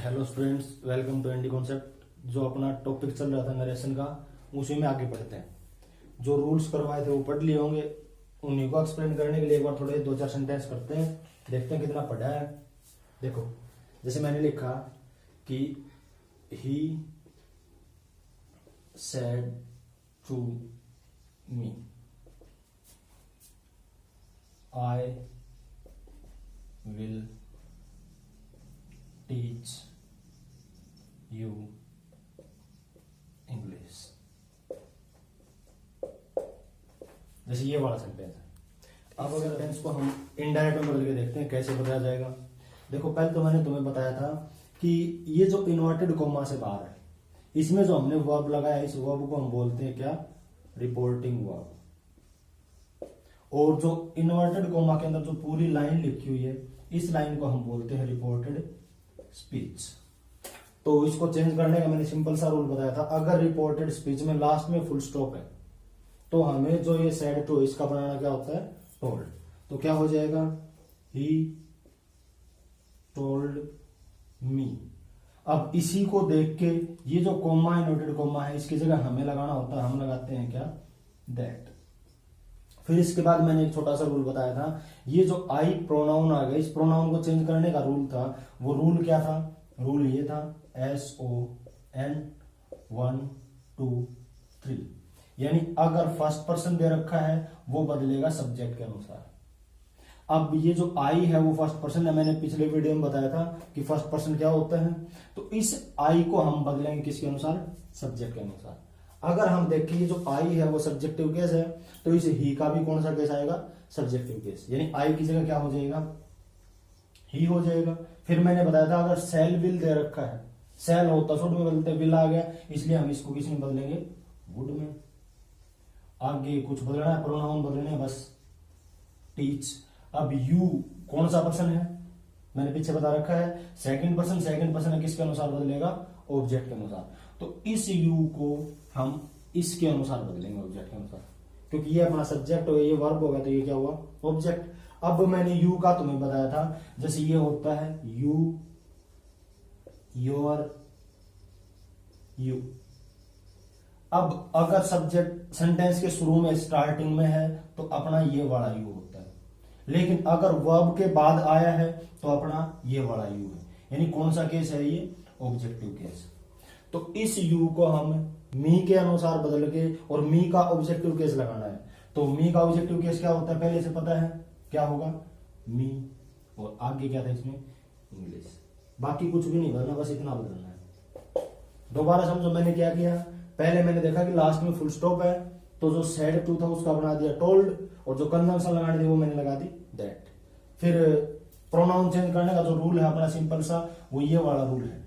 Hello students, welcome to ND concept. जो अपना topic चल रहा था नरेशन का, उसी में आगे बढ़ते हैं। जो रूल्स करवाए थे वो पढ़ लिए होंगे, उन्हीं को एक्सप्लेन करने के लिए एक बार थोड़े दो चार सेंटेंस करते हैं, देखते हैं कितना पढ़ा है। देखो, जैसे मैंने लिखा कि he said to me I will teach you English. जैसे ये वाला सेंटेंस है। अब अगर टेंस को हम इनडायरेक्ट में बदल के देखते हैं कैसे बताया जाएगा। देखो, पहले तो मैंने तुम्हें बताया था कि ये जो इन्वर्टेड कोमा से बाहर है, इसमें जो हमने वर्ब लगाया, इस वर्ब को हम बोलते हैं क्या? Reporting verb. और जो इन्वर्टेड कोमा के अंदर जो पूरी लाइन लिखी हुई है, इस लाइन को हम बोलते हैं रिपोर्टेड स्पीच। तो इसको चेंज करने का मैंने सिंपल सा रूल बताया था। अगर रिपोर्टेड स्पीच में लास्ट में फुल स्टॉप है, तो हमें जो ये सेड टू इसका बनाना क्या होता है? टोल्ड। तो क्या हो जाएगा? He told me. अब इसी को देख के ये जो कोमा इन्वर्टेड कोमा है, इसकी जगह हमें लगाना होता है, हम लगाते हैं क्या? दैट। फिर इसके बाद मैंने एक छोटा सा रूल बताया था। ये जो आई प्रोनाउन आ गया, इस प्रोनाउन को चेंज करने का रूल था। वो रूल क्या था? रूल ये था SON 1 2 3। यानी अगर फर्स्ट पर्सन दे रखा है, वो बदलेगा सब्जेक्ट के अनुसार। अब ये जो आई है वो फर्स्ट पर्सन है। मैंने पिछले वीडियो में बताया था कि फर्स्ट पर्सन क्या होता है। तो इस आई को हम बदलेंगे किसके अनुसार? सब्जेक्ट के अनुसार। अगर हम देखें ये जो आई है वो सब्जेक्टिव केस है, तो इस ही का भी कौन सा केस आएगा? Subjective case. यानी आई की जगह क्या हो जाएगा? ही हो जाएगा। फिर मैंने बताया था अगर सेल विल दे रखा है, सेल होता शुड में बदलते विल आ गया, इसलिए हम इसको किस में बदलेंगे? वुड में। आगे कुछ बदलना है, प्रोनाउन बदलने हैं बस। टीच। अब यू कौन सा पर्सन है? मैंने पीछे बता रखा है सेकंड पर्सन। सेकंड पर्सन किसके अनुसार बदलेगा? ऑब्जेक्ट के अनुसार। तो इस यू को हम इसके अनुसार बदलेंगे, ऑब्जेक्ट के अनुसार, क्योंकि ये अपना सब्जेक्ट हो गया, ये वर्ब हो गया, तो ये क्या हुआ? ऑब्जेक्ट। अब मैंने यू का तुम्हें बताया था, जैसे ये होता है यू, योर, यू। अब अगर सब्जेक्ट सेंटेंस के शुरू में स्टार्टिंग में है, तो अपना ये वाला यू होता है। लेकिन अगर वर्ब के बाद आया है, तो अपना ये वाला यू है। यानी कौन सा केस है ये? Objective case. तो इस यू को हम मी के अनुसार बदल के, और मी का ऑब्जेक्टिव केस लगाना है। तो मी का ऑब्जेक्टिव केस क्या होता है पहले से पता है, क्या होगा? मी, और आगे क्या था इसमें? इंग्लिश। बाकी कुछ भी नहीं बदलना, बस इतना बदलना है। दोबारा समझो मैंने क्या किया। पहले मैंने देखा कि लास्ट में फुल स्टॉप है, तो जो सेड टू था उसका बना दिया टोल्ड, और जो कंजंक्शन लगानी थी वो मैंने लगा दी दैट। फिर प्रोनाउन चेंज करने का जो रूल है अपना सिंपल सा, वो ये वाला रूल है,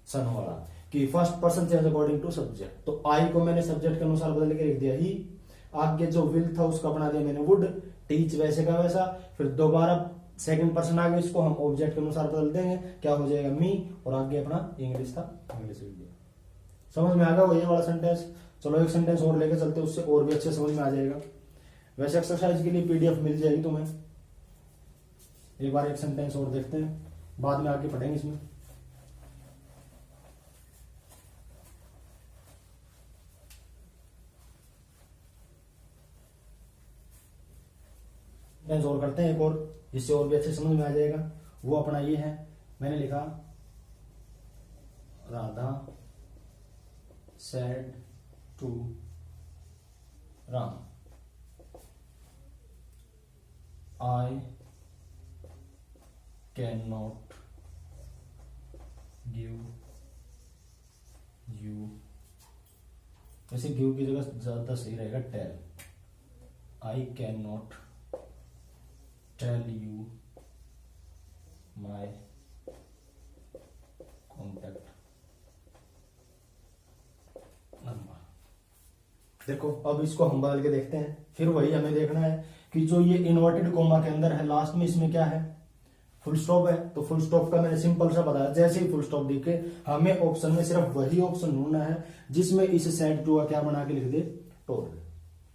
सन वाला, कि first person change according to subject. तो आई को मैंने सब्जेक्ट के अनुसार बदल के लिख दिया ही। आगे जो विल था उसका बना दिया मैंने वुड। टीच वैसे का वैसा। फिर दोबारा सेकंड पर्सन आ गया, इसको हम ऑब्जेक्ट के अनुसार बदल देंगे, क्या हो जाएगा? मी, और आगे अपना इंग्लिश था, इंग्लिश लिख दिया। समझ में आ गया वो ये वाला सेंटेंस? चलो एक सेंटेंस और लेके चलते, उससे और भी अच्छे समझ में आ जाएगा। वैसे एक्सरसाइज के लिए PDF मिल जाएगी तुम्हें। एक बार एक सेंटेंस और देखते हैं, बाद में आगे पढ़ेंगे इसमें। और करते हैं एक और, जिससे और भी अच्छे समझ में आ जाएगा। वो अपना ये है, मैंने लिखा Radha said to Ram I can not give you. वैसे गिव की जगह ज्यादा सही रहेगा tell. I can not tell you my contact number. देखो, अब इसको हम बदल के देखते हैं। फिर वही हमें देखना है कि जो ये इन्वर्टेड कोमा के अंदर है, लास्ट में इसमें क्या है? फुल स्टॉप है। तो फुल स्टॉप का मैंने सिंपल सा बताया, जैसे ही फुल स्टॉप दिखे हमें ऑप्शन में सिर्फ वही ऑप्शन ढूंढना है जिसमें इस सेड टू का क्या बना के लिख दे? टोल्ड।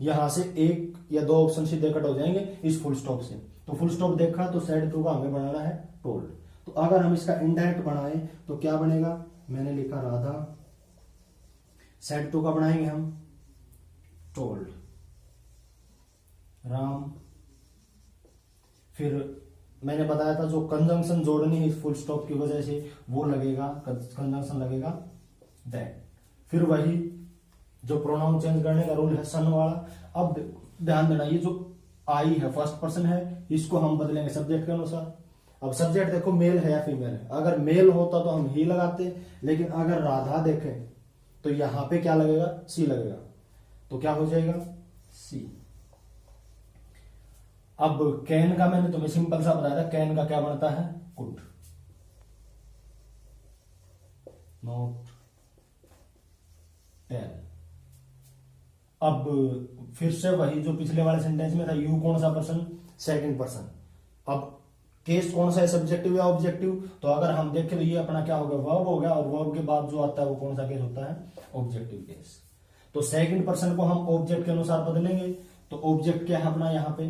यहां से एक या दो ऑप्शन सीधे कट हो जाएंगे इस फुल स्टॉप से। तो फुल स्टॉप देखा तो सेड टू का हमें बनाना है टोल्ड। तो अगर हम इसका इनडायरेक्ट बनाएं तो क्या बनेगा, मैंने लिखा राधा, सेड टू का बनाएंगे हम टोल्ड, राम, फिर मैंने बताया था जो कंजंक्शन जोड़नी है इस फुल स्टॉप की वजह से वो लगेगा, कंजंक्शन लगेगा दैट। फिर वही जो प्रोनाउन चेंज करने का रूल है सन वाला। अब ध्यान देना, ये जो आई है फर्स्ट पर्सन है, इसको हम बदलेंगे सब्जेक्ट के अनुसार। अब सब्जेक्ट देखो मेल है या फीमेल है, अगर मेल होता तो हम ही लगाते, लेकिन अगर राधा देखें तो यहां पे क्या लगेगा, सी लगेगा, तो क्या हो जाएगा सी। अब कैन का मैंने तुम्हें सिंपल सा बताया था, कैन का क्या बनता है कुड, नॉट, टेल। अब फिर से वही जो पिछले वाले सेंटेंस में था, यू कौन सा पर्सन, सेकंड पर्सन। अब केस कौन सा है, सब्जेक्टिव या ऑब्जेक्टिव, तो अगर हम देखें तो ये अपना क्या हो गया, वर्ब हो गया, और वर्ब के बाद जो आता है वो कौन सा केस होता है, ऑब्जेक्टिव केस। तो सेकंड पर्सन को हम ऑब्जेक्ट के अनुसार बदलेंगे, तो ऑब्जेक्ट क्या है अपना यहाँ पे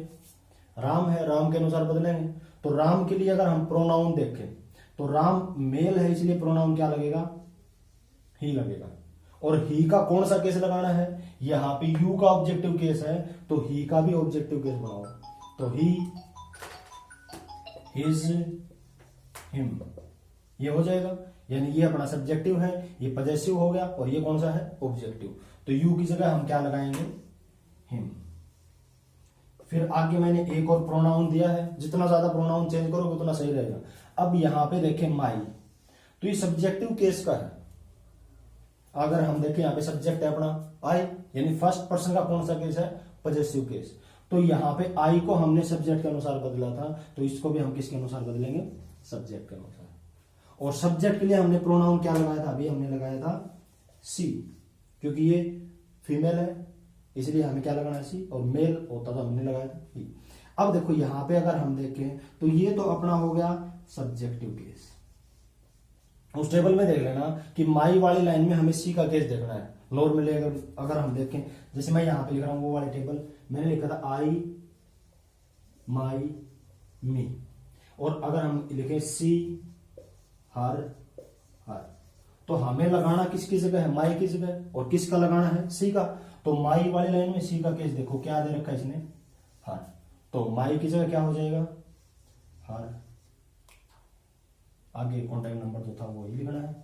राम है, राम के अनुसार बदलेंगे। तो राम के लिए अगर हम प्रोनाउन देखें तो राम मेल है, इसलिए प्रोनाउन क्या लगेगा, ही लगेगा। और ही का कौन सा केस लगाना है, यहां पे यू का ऑब्जेक्टिव केस है, तो ही का भी ऑब्जेक्टिव केस बनाओ, तो ही, हिज, हिम, ये हो जाएगा। यानी ये अपना सब्जेक्टिव है, ये पजेसिव हो गया, और ये कौन सा है ऑब्जेक्टिव। तो यू की जगह हम क्या लगाएंगे, हिम। फिर आगे मैंने एक और प्रोनाउन दिया है, जितना ज्यादा प्रोनाउन चेंज करोगे उतना सही रहेगा। अब यहां पे देखें माई, तो ये सब्जेक्टिव केस का है। अगर हम देखें यहाँ पे सब्जेक्ट है अपना आई, यानी फर्स्ट पर्सन का कौन सा केस है, पजेसिव केस। तो यहाँ पे आई को हमने सब्जेक्ट के अनुसार बदला था, तो इसको भी हम किसके अनुसार बदलेंगे, सब्जेक्ट के अनुसार। और सब्जेक्ट के लिए हमने प्रोनाउन क्या लगाया था, अभी हमने लगाया था सी, क्योंकि ये फीमेल है इसलिए हमें क्या लगाना है सी, और मेल होता तो हमने लगाया था ही। अब देखो यहां पे अगर हम देखें तो ये तो अपना हो गया सब्जेक्टिव केस। उस टेबल में देख लेना कि माई वाली लाइन में हमें सी का केस देखना है। नॉर्मली अगर हम देखें, जैसे मैं यहां पे लिख रहा हूं वो वाली टेबल, मैंने लिखा था आई, माई, मी, और अगर हम लिखें सी, हर, हर, तो हमें लगाना किसकी जगह है, माई की जगह, और किसका लगाना है, सी का। तो माई वाली लाइन में सी का केस देखो क्या दे रखा है इसने, हर, तो माई की जगह क्या हो जाएगा, हर। आगे कॉन्टैक्ट नंबर जो था वो ही लिखना है,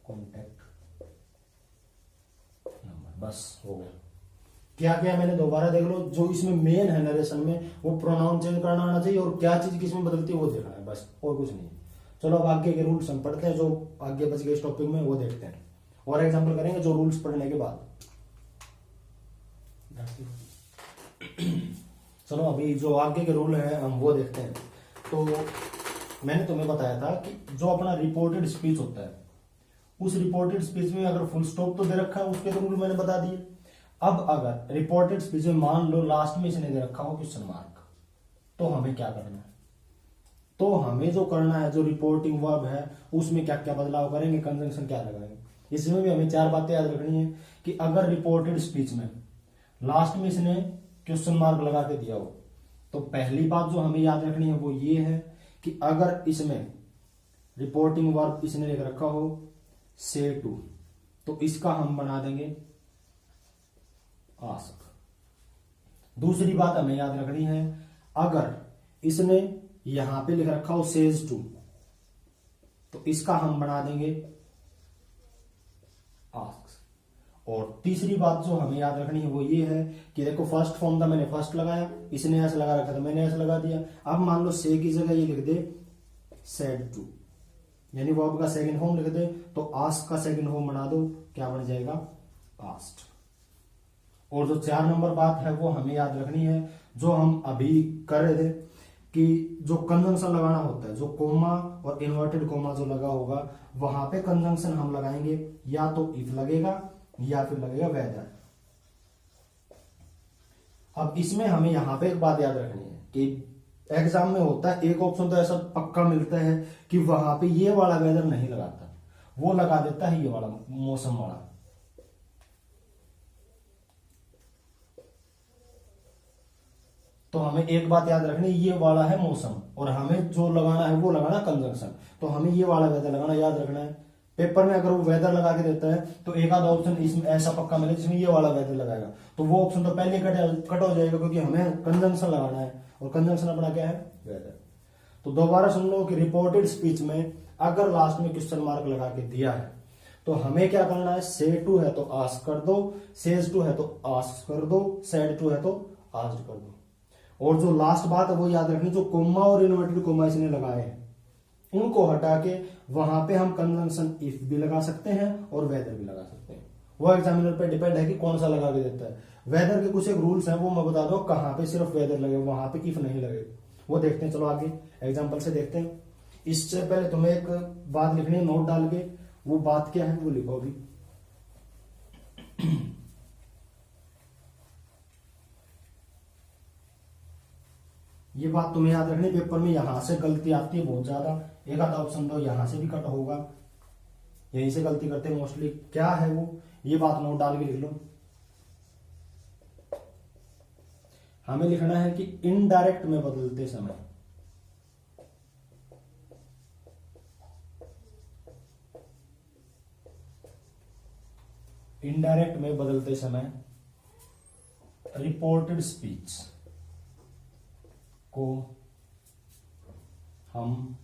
कॉन्टैक्ट नंबर, बस हो गया। क्या क्या मैंने दोबारा देख लो, जो इसमें मेन है नरेशन में वो प्रोनाउन चेंज करना आना चाहिए, और क्या चीज किसमें बदलती है वो देखना है, बस और कुछ नहीं। चलो अब आगे के रूल्स हम पढ़ते हैं, जो आगे बच गए इस टॉपिक में वो देखते हैं, और एग्जाम्पल करेंगे जो रूल्स पढ़ने के बाद। चलो अभी जो आगे के रूल है हम वो देखते हैं। तो मैंने तुम्हें बताया था कि जो अपना रिपोर्टेड स्पीच होता है, उस रिपोर्टेड स्पीच में अगर फुल स्टॉप तो दे रखा है उसके तो रूल मैंने बता दिए। अब अगर रिपोर्टेड स्पीच में मान लो लास्ट में इसने दे रखा हो क्वेश्चन मार्क, तो हमें क्या करना है, तो हमें जो करना है, जो रिपोर्टिंग वर्ब है उसमें क्या क्या बदलाव करेंगे, कंजंक्शन क्या लगाएंगे। इसमें भी हमें चार बातें याद रखनी है कि अगर रिपोर्टेड स्पीच में लास्ट में इसने क्वेश्चन मार्क लगा के दिया हो, तो पहली बात जो हमें याद रखनी है वो ये है कि अगर इसमें रिपोर्टिंग वर्ब इसने लिख रखा हो से टू, तो इसका हम बना देंगे आस्क। दूसरी बात हमें याद रखनी है, अगर इसने यहां पे लिख रखा हो सेज टू, तो इसका हम बना देंगे आस्क। और तीसरी बात जो हमें याद रखनी है वो ये है कि देखो फर्स्ट फॉर्म था, मैंने फर्स्ट लगाया, इसने ऐसे लगा रखा था, मैंने ऐसे लगा दिया। अब मान लो से की जगह ये लिख दे सेड टू, यानी वर्ब का सेकंड फॉर्म लिख दे, तो आस्क का सेकंड फॉर्म बना दो, क्या बन जाएगा आस्क्ड। और जो 4 नंबर बात है वो हमें याद रखनी है, जो हम अभी कर रहे थे कि जो कंजंक्शन लगाना होता है, जो कोमा और इन्वर्टेड कोमा जो लगा होगा वहां पे कंजंक्शन हम लगाएंगे, या तो इफ लगेगा या फिर लगेगा वेदर। अब इसमें हमें यहां पे एक बात याद रखनी है कि एग्जाम में होता है एक ऑप्शन तो ऐसा पक्का मिलता है कि वहां पे ये वाला वेदर नहीं लगाता, वो लगा देता है ये वाला मौसम वाला। तो हमें एक बात याद रखनी, ये वाला है मौसम और हमें जो लगाना है वो लगाना कंजंक्शन। तो हमें ये वाला वेदर लगाना याद रखना है। पेपर में अगर वो वेदर लगा के देता है तो एक आधा ऑप्शन इसमें ऐसा पक्का मिले जिसमें ये वाला वेदर लगाएगा, तो वो ऑप्शन तो पहले कट हो जाएगा, क्योंकि हमें कंजंक्शन लगाना है और कंजंक्शन अपना क्या है, वेदर। तो दोबारा सुन लो कि रिपोर्टेड स्पीच में अगर लास्ट में क्वेश्चन मार्क लगा के दिया है तो हमें क्या करना है, से टू है तो आस्क कर दो, सेज टू है तो आस्क कर दो, सेड टू है तो आस्क्ड कर दो। और जो लास्ट बात है वो याद रखनी, जो कोमा और इन्वर्टेड कोमा इसने लगाए हैं उनको हटा के वहां पे हम कंजंक्शन इफ भी लगा सकते हैं और वेदर भी लगा सकते हैं। वो एग्जामिनर पे डिपेंड है कि कौन सा लगा के देता है। वेदर के कुछ एक रूल्स हैं, वो मैं बता दो कहां पे सिर्फ वेदर लगे, वहां पे इफ नहीं लगे। वो देखते हैं, चलो आगे एग्जाम्पल से देखते हैं। इससे पहले तुम्हें एक बात लिखनी है नोट डाल के, वो बात क्या है वो लिखो अभी। ये बात तुम्हें याद रखनी, पेपर में यहां से गलती आती है बहुत ज्यादा, एक आधा ऑप्शन दो यहां से भी कट होगा, यहीं से गलती करते हैं मोस्टली। क्या है वो, ये बात नोट डाल के लिख लो। हमें लिखना है कि इनडायरेक्ट में बदलते समय रिपोर्टेड स्पीच को हम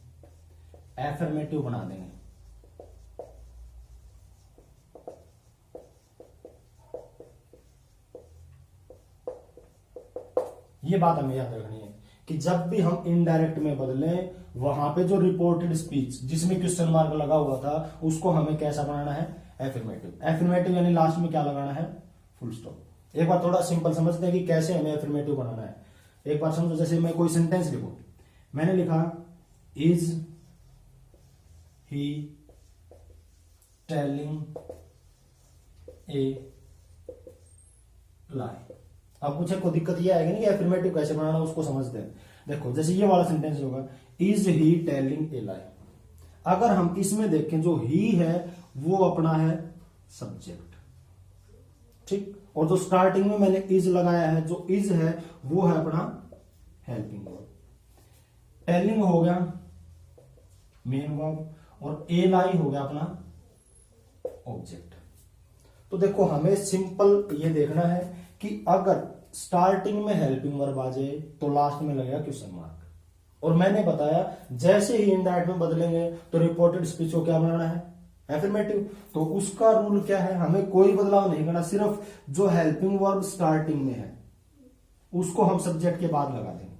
एफर्मेटिव बना देंगे। ये बात हमें याद रखनी है कि जब भी हम इनडायरेक्ट में बदलें वहां पे जो रिपोर्टेड स्पीच जिसमें क्वेश्चन मार्क लगा हुआ था उसको हमें कैसा बनाना है, एफर्मेटिव। एफर्मेटिव यानी लास्ट में क्या लगाना है, फुल स्टॉप। एक बार थोड़ा सिंपल समझते हैं कि कैसे हमें एफर्मेटिव बनाना है। एक बार समझो, जैसे मैं कोई सेंटेंस लिखूं, मैंने लिखा इज ही टेलिंग ए लाई। अब कुछ कोई दिक्कत ये आएगी नहीं कि एफर्मेटिव कैसे बनाना, उसको समझते हैं। देखो जैसे ये वाला सेंटेंस होगा, इज ही टेलिंग ए लाई। अगर हम इसमें देखें जो ही है वो अपना है सब्जेक्ट, ठीक। और जो स्टार्टिंग में मैंने इज लगाया है, जो इज है वो है अपना हेल्पिंग वर्ब। टेलिंग हो गया मेन वर्ब और ए लाई हो गया अपना ऑब्जेक्ट। तो देखो हमें सिंपल ये देखना है कि अगर स्टार्टिंग में हेल्पिंग वर्ब आ जाए तो लास्ट में लगेगा क्वेश्चन मार्क। और मैंने बताया जैसे ही इनडायरेक्ट में बदलेंगे तो रिपोर्टेड स्पीच को क्या बनाना है, एफर्मेटिव। तो उसका रूल क्या है, हमें कोई बदलाव नहीं करना, सिर्फ जो हेल्पिंग वर्ब स्टार्टिंग में है उसको हम सब्जेक्ट के बाद लगा देंगे।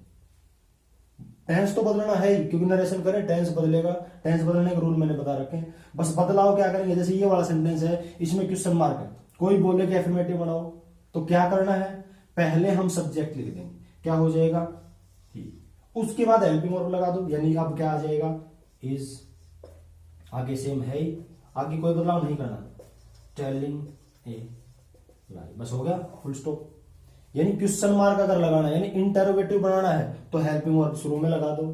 टेंस तो बदलना है ही, क्योंकि नरेशन करें टेंस बदलेगा, टेंस बदलने के रूल मैंने बता रखे हैं। बस बदलाव क्या करेंगे, जैसे ये वाला सेंटेंस है इसमें क्वेश्चन मार्क है, कोई बोले कि एफर्मेटिव बनाओ तो क्या करना है, पहले हम सब्जेक्ट लिख देंगे, क्या हो जाएगा ही, उसके बाद हेल्पिंग वर्ब लगा दो, यानी अब क्या आ जाएगा इज, आगे सेम है ही, आगे कोई बदलाव नहीं करना, टेलिंग ए लाई, बस हो गया फुल स्टॉप। यानी क्वेश्चन मार्क अगर लगाना है यानी इंटरोगेटिव बनाना है तो हेल्पिंग वर्ब शुरू में लगा दो,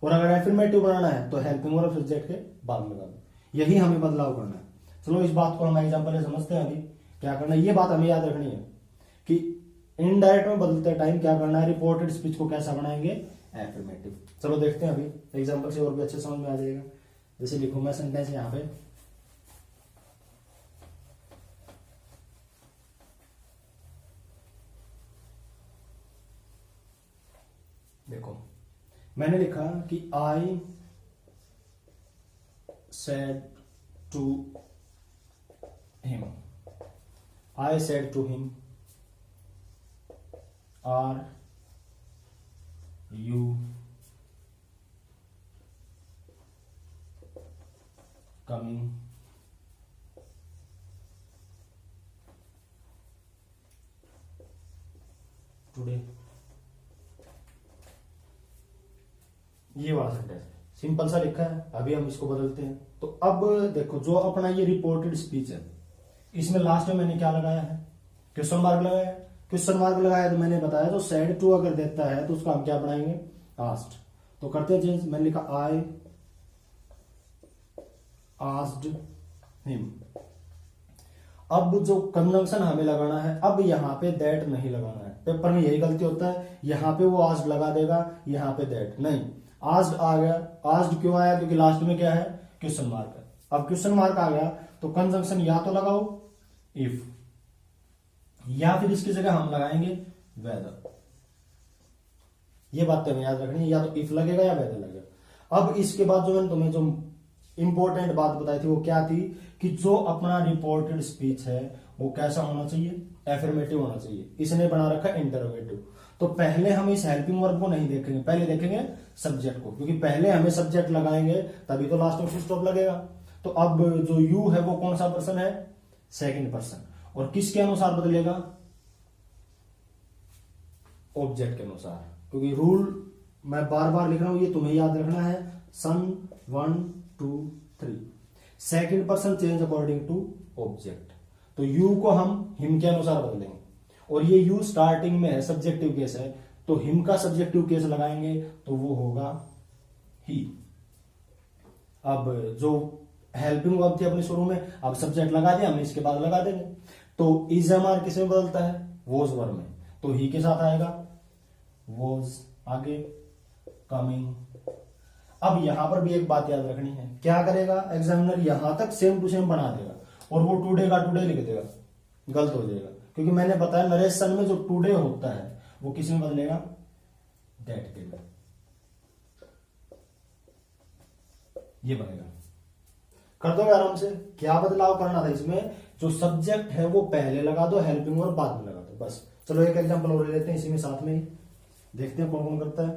और अगर एफर्मेटिव बनाना है तो हेल्पिंग वर्ब सब्जेक्ट के बाद में लगा दो। यही हमें बदलाव करना है। चलो इस बात को हम एग्जांपल से समझते हैं। अभी क्या करना है, ये बात हमें याद रखनी है कि इनडायरेक्ट में बदलते टाइम क्या करना है, रिपोर्टेड स्पीच को कैसा बनाएंगे, एफर्मेटिव। चलो देखते हैं अभी एग्जाम्पल से और भी अच्छे समझ में आ जाएगा। जैसे लिखूं मैं सेंटेंस यहां पे, देखो मैंने लिखा कि I said to him, I said to him are you coming today. ये वाला सेंटेंस सिंपल सा लिखा है, अभी हम इसको बदलते हैं। तो अब देखो जो अपना ये रिपोर्टेड स्पीच है इसमें लास्ट में मैंने क्या लगाया है, क्वेश्चन मार्क लगाया। क्वेश्चन मार्क लगाया तो मैंने बताया तो सेड टू अगर देता है तो उसका हम क्या बनाएंगे, आस्क्ड। तो करते हैं चेंज, मैंने लिखा आई आस्क्ड हिम। अब जो कंजंक्शन हमें लगाना है, अब यहां पे दैट नहीं लगाना है, पेपर में यही गलती होता है, यहाँ पे वो आस्क्ड लगा देगा, यहाँ पे दैट नहीं, आस्क्ड आ गया। आस्क्ड क्यों आया? क्योंकि लास्ट में क्या है? क्वेश्चन मार्क है। अब क्वेश्चन मार्क आ गया तो कंजंक्शन या तो लगाओ इफ, या फिर इसकी जगह हम लगाएंगे वेदर। ये बातें हमें याद रखनी है, या तो इफ लगेगा या वेदर लगेगा। अब इसके बाद जो मैंने तुम्हें जो इंपॉर्टेंट बात बताई थी वो क्या थी कि जो अपना रिपोर्टेड स्पीच है वो कैसा होना चाहिए? एफर्मेटिव होना चाहिए। इसने बना रखा इंटरोगेटिव। तो पहले हम इस हेल्पिंग वर्ब को नहीं देखेंगे, पहले देखेंगे सब्जेक्ट को, क्योंकि पहले हमें सब्जेक्ट लगाएंगे तभी तो लास्ट में फुल स्टॉप लगेगा। तो अब जो यू है वो कौन सा पर्सन है? Second person. और किसके अनुसार बदलेगा? ऑब्जेक्ट के अनुसार। क्योंकि रूल मैं बार बार लिख रहा हूं, ये तुम्हें याद रखना है। Son 1 2 3 second person change according to object. तो यू को हम हिम के अनुसार बदलेंगे, और ये यू स्टार्टिंग में है, सब्जेक्टिव केस है, तो हिम का सब्जेक्टिव केस लगाएंगे तो वो होगा ही। अब जो हेल्पिंग वर्ब थी अपने शुरू में, अब सब्जेक्ट लगा दिया हमने, इसके बाद लगा देंगे। तो इज एमआर किस में बदलता है? वॉज वर्ब में, तो ही के साथ आएगा वॉज, आगे कमिंग। अब यहां पर भी एक बात याद रखनी है, क्या करेगा एग्जामिनर? यहां तक सेम टू सेम बना देगा और वो टुडे का टुडे लिख देगा, गलत हो जाएगा। क्योंकि मैंने बताया नरेशन में जो टुडे होता है वो किस में बदलेगा? दैट के में। ये बनेगा, कर दोगे आराम से। क्या बदलाव करना था इसमें? जो सब्जेक्ट है वो पहले लगा दो, हेल्पिंग वर्ब बाद में लगा दो, बस। चलो एक एग्जांपल और ले लेते हैं इसी में साथ में ही, देखते हैं कौन कौन करता है।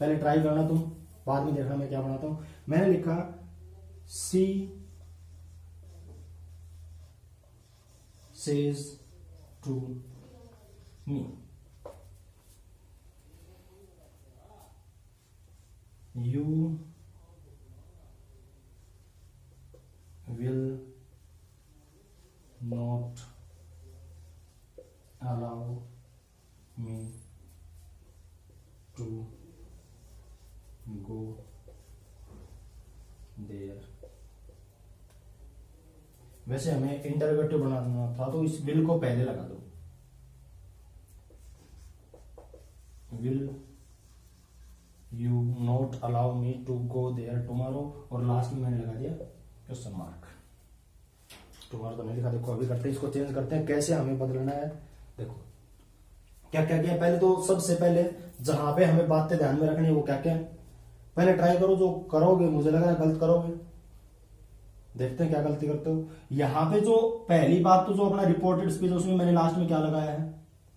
पहले ट्राई करना तुम, बाद में देखना मैं क्या बनाता हूं। मैंने लिखा सी says to me, you will not allow me to go there। वैसे हमें इंटरोगेटिव बनाना था तो इस विल को पहले लगा दो, will you not allow me to go there tomorrow, और लास्ट में मैंने लगा दिया क्वेश्चन मार्क। टुमारो तो नहीं लिखा, देखो अभी करते हैं, इसको चेंज करते हैं कैसे हमें बदलना है। देखो क्या क्या किया, पहले तो सबसे पहले जहां पे हमें बातें ध्यान में रखनी है वो क्या क्या है, पहले ट्राई करो। जो करोगे मुझे लग रहा है गलत करोगे, देखते हैं क्या गलती करते हो। यहां पे जो पहली बात तो जो अपना रिपोर्टेड स्पीच उसमें मैंने लास्ट में क्या लगाया है?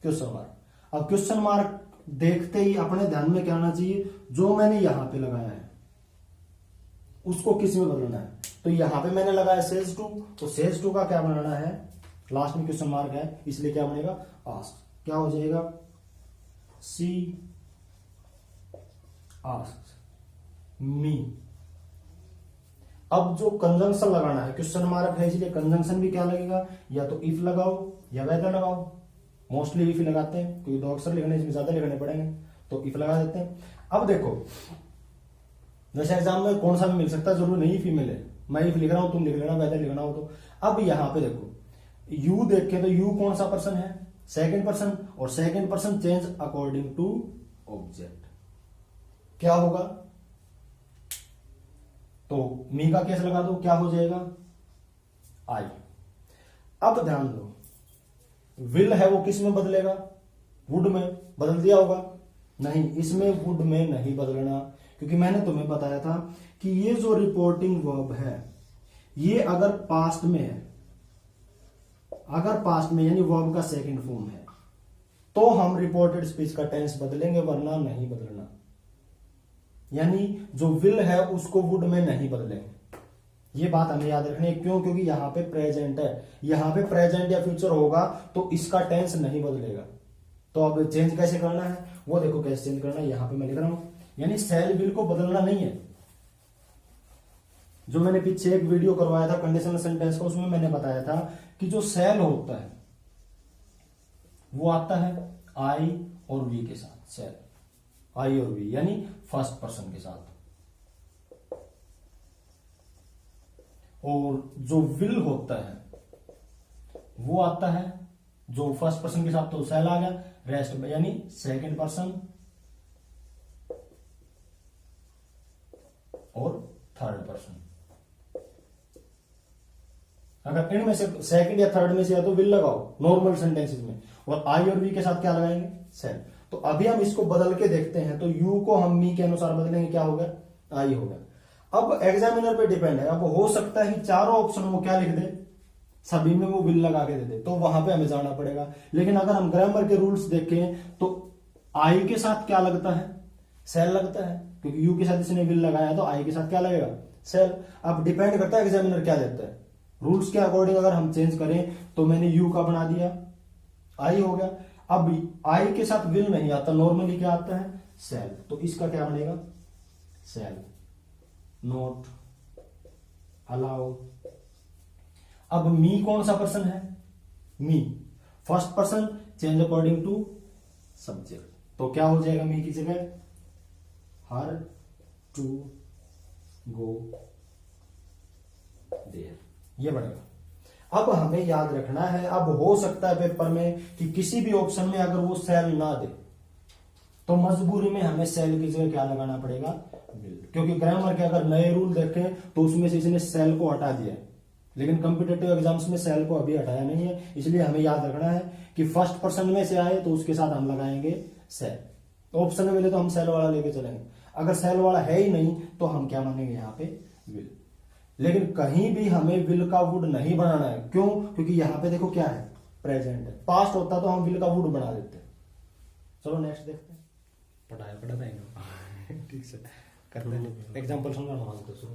Question mark. अब क्वेश्चन मार्क देखते ही अपने ध्यान में क्या आना चाहिए? जो मैंने यहां पे लगाया है उसको किस में बदलना है? तो यहां पे मैंने लगाया सेज टू, तो सेज टू का क्या बनाना है? लास्ट में क्वेश्चन मार्क है, इसलिए क्या बनेगा? आस्क। क्या हो जाएगा? सी आस्क मी। अब जो कंजंक्शन लगाना है, क्वेश्चन मार्क है इसलिए कंजंक्शन भी क्या लगेगा? या तो इफ लगाओ या वेदर लगाओ। मोस्टली इफ लगाते हैं क्योंकि दो अक्षर लिखने इसमें ज्यादा लिखने पड़ेंगे, तो इफ लगा देते हैं। अब देखो वैसे एग्जाम में कौन सा भी मिल सकता है, जरूरी नहीं फीमेल है, मैं इफ लिख रहा हूं तुम लिख लेना वेदर लिखना हो तो। अब यहां पे देखो यू देखे तो यू कौन सा पर्सन है? सेकंड पर्सन, और second person change according to object. क्या होगा? तो मी का केस लगा दो, क्या हो जाएगा? आई। अब ध्यान दो विल है वो किस में बदलेगा? वुड में। बदल दिया होगा? नहीं, इसमें वुड में नहीं बदलना, क्योंकि मैंने तुम्हें बताया था कि ये जो रिपोर्टिंग वर्ब है ये अगर पास्ट में है, अगर पास्ट में यानी वर्ब का सेकंड फॉर्म है तो हम रिपोर्टेड स्पीच का टेंस बदलेंगे, वरना नहीं बदलना। यानी जो विल है उसको वुड में नहीं बदलेंगे। ये बात हमें याद रखनी है। क्यों? क्योंकि यहां पे प्रेजेंट है, यहां पे प्रेजेंट या फ्यूचर होगा तो इसका टेंस नहीं बदलेगा। तो अब चेंज कैसे करना है वो देखो कैसे चेंज करना है, यहां पे मैं लिख रहा हूं। यानी सेल विल को बदलना नहीं है। जो मैंने पीछे एक वीडियो करवाया था कंडीशनल सेंटेंस का, उसमें मैंने बताया था कि जो सेल होता है वो आता है आई और वी के साथ। सेल आई और वी यानी फर्स्ट पर्सन के साथ, और जो विल होता है वो आता है जो फर्स्ट पर्सन के साथ, तो सेल आ गया, रेस्ट में, यानी सेकंड पर्सन और थर्ड पर्सन। अगर इनमें से सेकंड या थर्ड में से या तो विल लगाओ नॉर्मल सेंटेंसेस में, और आई और वी के साथ क्या लगाएंगे, सेल। तो अभी हम इसको बदल के देखते हैं, तो यू को हम मी के अनुसार बदलेंगे, क्या होगा, आई होगा। अब एग्जामिनर पे डिपेंड है, अब हो सकता है चारों ऑप्शन वो क्या लिख दे, सभी में वो विल लगा के दे दे, तो वहां पे हमें जाना पड़ेगा। लेकिन अगर हम ग्रामर के रूल्स देखें तो आई के साथ क्या लगता है, सेल लगता है, क्योंकि यू के साथ इसने विल लगाया तो आई के साथ क्या लगेगा, सेल। अब डिपेंड करता है एग्जामिनर क्या देता है, रूल्स के अकॉर्डिंग अगर हम चेंज करें तो मैंने यू का बना दिया, आई हो गया। अब आई के साथ विल नहीं आता, नॉर्मली क्या आता है, सेल, तो इसका क्या बनेगा, सेल, नोट, अलाउ। अब मी कौन सा पर्सन है, me, first person, change according to subject, तो क्या हो जाएगा मी की जगह, हर टू गो देयर, ये बनेगा। अब हमें याद रखना है, अब हो सकता है पेपर में कि किसी भी ऑप्शन में अगर वो सेल ना दे तो मजबूरी में हमें सेल की जगह क्या लगाना पड़ेगा, विल, क्योंकि ग्रामर के अगर नए रूल देखें तो उसमें से इसने सेल को हटा दिया है, लेकिन कॉम्पिटिटिव एग्जाम्स में सेल को अभी हटाया नहीं है। इसलिए हमें याद रखना है कि फर्स्ट पर्सन में से आए तो उसके साथ हम लगाएंगे सेल, ऑप्शन में मिले तो हम सेल वाला लेके चलेंगे, अगर सेल वाला है ही नहीं तो हम क्या मानेंगे यहाँ पे, विल। लेकिन कहीं भी हमें विल का वुड नहीं बनाना है, क्यों, क्योंकि यहाँ पे देखो क्या है, प्रेजेंट है, पास्ट होता तो हम विल का वुड बना देते। चलो नेक्स्ट देखते हैं, पढ़ा पाएंगे ठीक से करते हैं एग्जाम्पल सुनना, शुरू